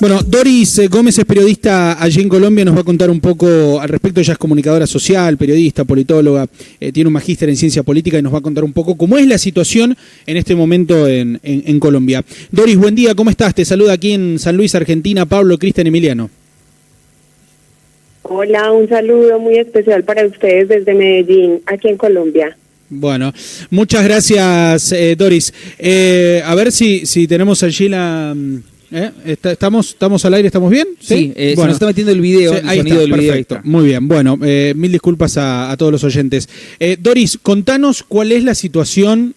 Bueno, Doris Gómez es periodista allí en Colombia, nos va a contar un poco al respecto. Ella es comunicadora social, periodista, politóloga, tiene un magíster en ciencia política y nos va a contar un poco cómo es la situación en este momento en Colombia. Doris, buen día, ¿cómo estás? Te saluda aquí en San Luis, Argentina, Pablo Cristian Emiliano. Hola, un saludo muy especial para ustedes desde Medellín, aquí en Colombia. Bueno, muchas gracias, Doris. A ver si tenemos allí la... ¿Estamos al aire? ¿Estamos bien? Sí, bueno, se nos está metiendo el video, sí, el ahí sonido está, del perfecto. video. Muy bien, bueno, mil disculpas a todos los oyentes. Doris, contanos cuál es la situación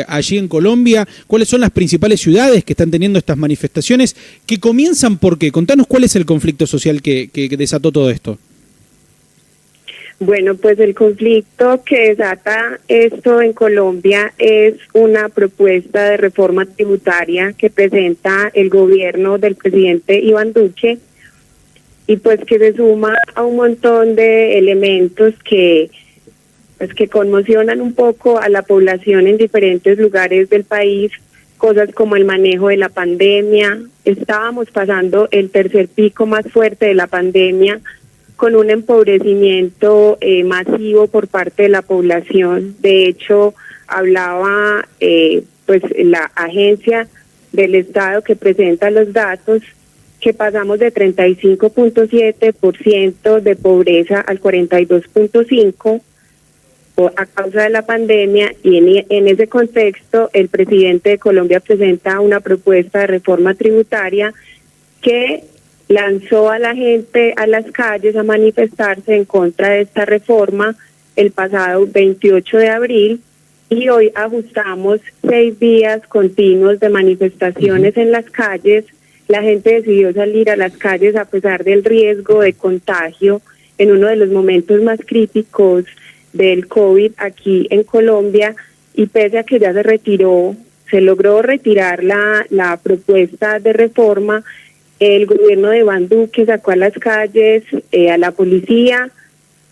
allí en Colombia, cuáles son las principales ciudades que están teniendo estas manifestaciones, que comienzan por qué. Contanos cuál es el conflicto social que desató todo esto. Bueno, pues el conflicto que desata esto en Colombia es una propuesta de reforma tributaria que presenta el gobierno del presidente Iván Duque y pues que se suma a un montón de elementos que conmocionan un poco a la población en diferentes lugares del país, cosas como el manejo de la pandemia. Estábamos pasando el tercer pico más fuerte de la pandemia, con un empobrecimiento masivo por parte de la población. De hecho, hablaba pues la agencia del Estado que presenta los datos, que pasamos de 35.7% de pobreza al 42.5% a causa de la pandemia, y en ese contexto el presidente de Colombia presenta una propuesta de reforma tributaria que lanzó a la gente a las calles a manifestarse en contra de esta reforma el pasado 28 de abril y hoy ajustamos 6 días continuos de manifestaciones en las calles. La gente decidió salir a las calles a pesar del riesgo de contagio en uno de los momentos más críticos del COVID aquí en Colombia, y pese a que ya se logró retirar la propuesta de reforma, el gobierno de Iván Duque sacó a las calles a la policía,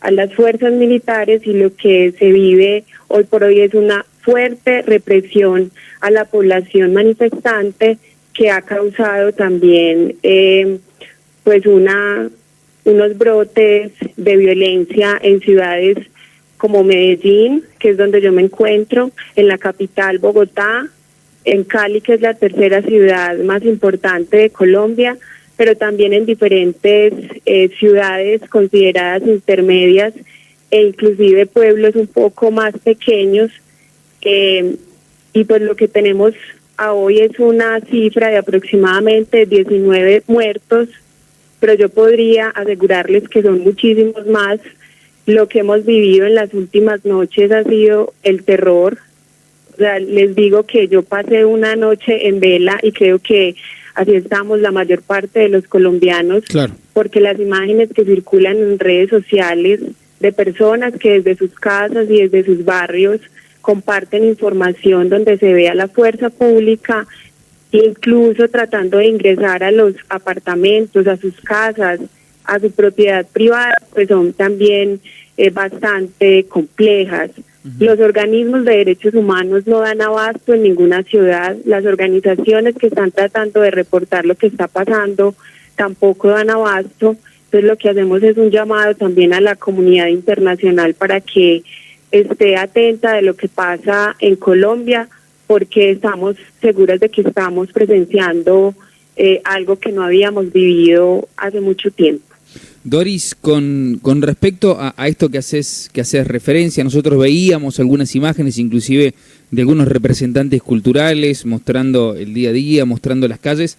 a las fuerzas militares, y lo que se vive hoy por hoy es una fuerte represión a la población manifestante, que ha causado también pues unos brotes de violencia en ciudades como Medellín, que es donde yo me encuentro, en la capital Bogotá, en Cali, que es la tercera ciudad más importante de Colombia, pero también en diferentes ciudades consideradas intermedias e inclusive pueblos un poco más pequeños. Y pues lo que tenemos a hoy es una cifra de aproximadamente 19 muertos, pero yo podría asegurarles que son muchísimos más. Lo que hemos vivido en las últimas noches ha sido el terror. O sea, les digo que yo pasé una noche en vela y creo que así estamos la mayor parte de los colombianos, Claro. Porque las imágenes que circulan en redes sociales de personas que desde sus casas y desde sus barrios comparten información donde se ve a la fuerza pública, incluso tratando de ingresar a los apartamentos, a sus casas, a su propiedad privada, pues son también bastante complejas. Los organismos de derechos humanos no dan abasto en ninguna ciudad. Las organizaciones que están tratando de reportar lo que está pasando tampoco dan abasto. Entonces lo que hacemos es un llamado también a la comunidad internacional para que esté atenta de lo que pasa en Colombia, porque estamos seguras de que estamos presenciando algo que no habíamos vivido hace mucho tiempo. Doris, con respecto a esto que haces referencia, nosotros veíamos algunas imágenes, inclusive de algunos representantes culturales mostrando el día a día, mostrando las calles.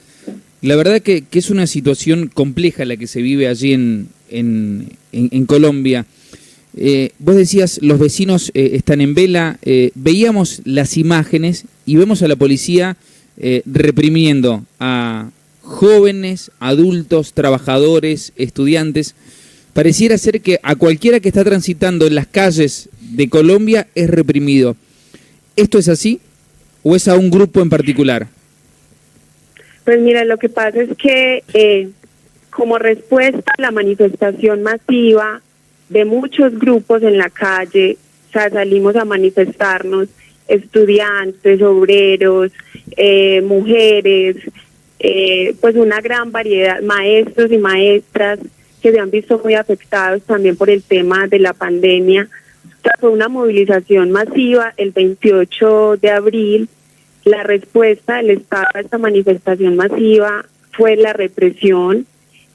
La verdad que es una situación compleja la que se vive allí en Colombia. Vos decías, los vecinos están en vela, veíamos las imágenes y vemos a la policía reprimiendo a jóvenes, adultos, trabajadores, estudiantes. Pareciera ser que a cualquiera que está transitando en las calles de Colombia es reprimido. ¿Esto es así o es a un grupo en particular? Pues mira, lo que pasa es que como respuesta a la manifestación masiva de muchos grupos en la calle, o sea, salimos a manifestarnos, estudiantes, obreros, mujeres, pues una gran variedad, maestros y maestras que se han visto muy afectados también por el tema de la pandemia. O sea, fue una movilización masiva el 28 de abril. La respuesta del Estado a esta manifestación masiva fue la represión,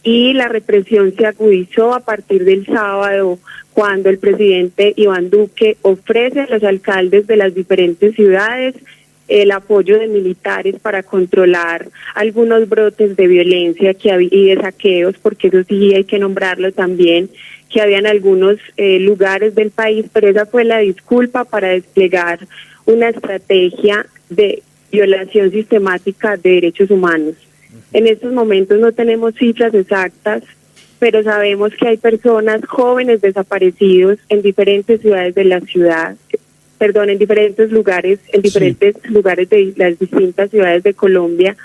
y la represión se agudizó a partir del sábado, cuando el presidente Iván Duque ofrece a los alcaldes de las diferentes ciudades el apoyo de militares para controlar algunos brotes de violencia y de saqueos, porque eso sí hay que nombrarlo también, que habían algunos lugares del país, pero esa fue la disculpa para desplegar una estrategia de violación sistemática de derechos humanos. En estos momentos no tenemos cifras exactas, pero sabemos que hay personas, jóvenes desaparecidos en diferentes ciudades de la ciudad, en diferentes lugares, lugares de las distintas ciudades de Colombia.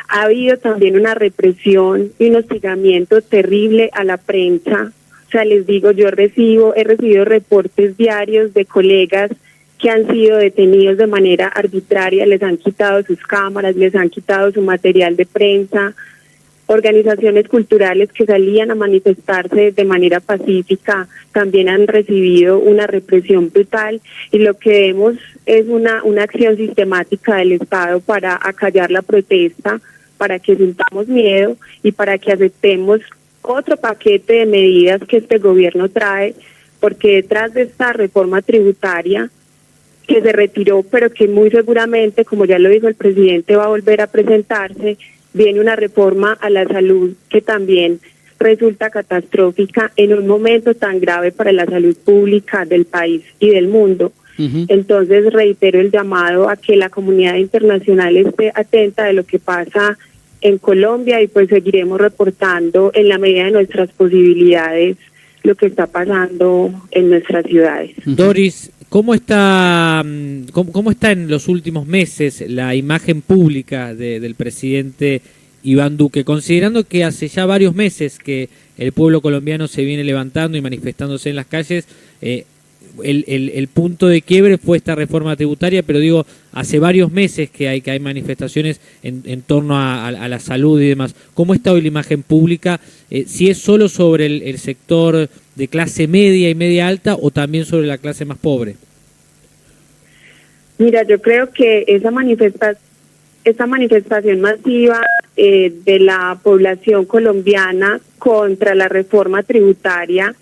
Ha habido también una represión y un hostigamiento terrible a la prensa. O sea, les digo, he recibido reportes diarios de colegas que han sido detenidos de manera arbitraria, les han quitado sus cámaras, les han quitado su material de prensa. Organizaciones culturales que salían a manifestarse de manera pacífica también han recibido una represión brutal, y lo que vemos es una acción sistemática del Estado para acallar la protesta, para que sintamos miedo y para que aceptemos otro paquete de medidas que este gobierno trae, porque detrás de esta reforma tributaria que se retiró, pero que muy seguramente, como ya lo dijo el presidente, va a volver a presentarse, viene una reforma a la salud que también resulta catastrófica en un momento tan grave para la salud pública del país y del mundo. Entonces reitero el llamado a que la comunidad internacional esté atenta de lo que pasa en Colombia, y pues seguiremos reportando en la medida de nuestras posibilidades lo que está pasando en nuestras ciudades. Doris, ¿cómo está en los últimos meses la imagen pública del presidente Iván Duque, considerando que hace ya varios meses que el pueblo colombiano se viene levantando y manifestándose en las calles? El punto de quiebre fue esta reforma tributaria, pero digo, hace varios meses que hay manifestaciones en torno a la salud y demás. ¿Cómo está hoy la imagen pública? Si es solo sobre el sector de clase media y media alta, o también sobre la clase más pobre. Mira, yo creo que esa manifestación masiva de la población colombiana contra la reforma tributaria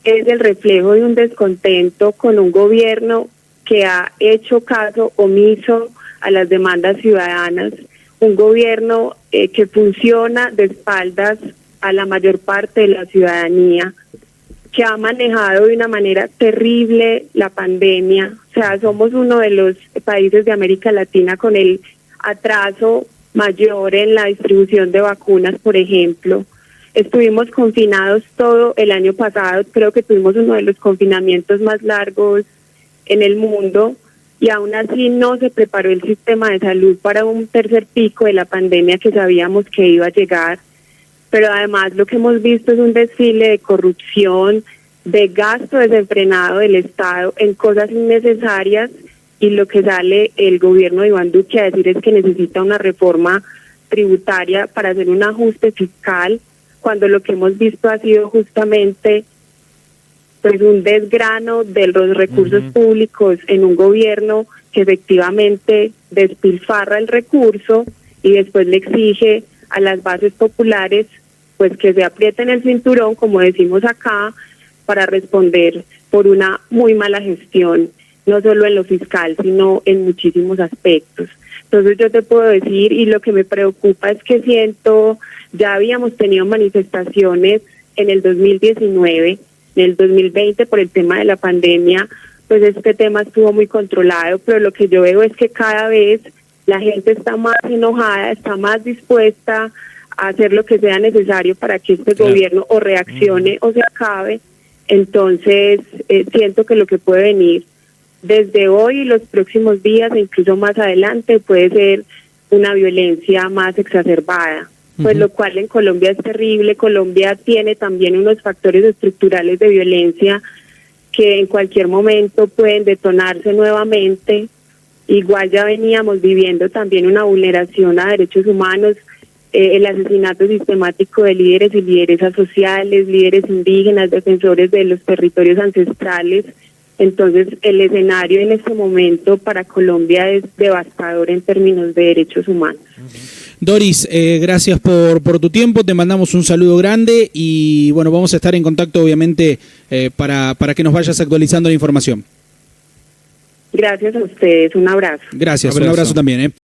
es el reflejo de un descontento con un gobierno que ha hecho caso omiso a las demandas ciudadanas, un gobierno que funciona de espaldas a la mayor parte de la ciudadanía, que ha manejado de una manera terrible la pandemia. O sea, somos uno de los países de América Latina con el atraso mayor en la distribución de vacunas, por ejemplo. Estuvimos confinados todo el año pasado, creo que tuvimos uno de los confinamientos más largos en el mundo, y aún así no se preparó el sistema de salud para un tercer pico de la pandemia que sabíamos que iba a llegar. Pero además lo que hemos visto es un desfile de corrupción, de gasto desenfrenado del Estado en cosas innecesarias, y lo que sale el gobierno de Iván Duque a decir es que necesita una reforma tributaria para hacer un ajuste fiscal, cuando lo que hemos visto ha sido justamente pues un desgrano de los recursos públicos en un gobierno que efectivamente despilfarra el recurso y después le exige a las bases populares pues que se aprieten el cinturón, como decimos acá, para responder por una muy mala gestión, no solo en lo fiscal, sino en muchísimos aspectos. Entonces yo te puedo decir, y lo que me preocupa es que ya habíamos tenido manifestaciones en el 2019, en el 2020 por el tema de la pandemia, pues este tema estuvo muy controlado, pero lo que yo veo es que cada vez la gente está más enojada, está más dispuesta a hacer lo que sea necesario para que este gobierno o reaccione o se acabe. Entonces siento que lo que puede venir desde hoy y los próximos días e incluso más adelante puede ser una violencia más exacerbada, pues lo cual en Colombia es terrible. Colombia tiene también unos factores estructurales de violencia que en cualquier momento pueden detonarse nuevamente, Igual ya veníamos viviendo también una vulneración a derechos humanos, el asesinato sistemático de líderes y lideresas sociales, líderes indígenas, defensores de los territorios ancestrales. Entonces, el escenario en este momento para Colombia es devastador en términos de derechos humanos. Doris, gracias por tu tiempo, te mandamos un saludo grande y bueno, vamos a estar en contacto obviamente para que nos vayas actualizando la información. Gracias a ustedes, un abrazo. Gracias, un abrazo también.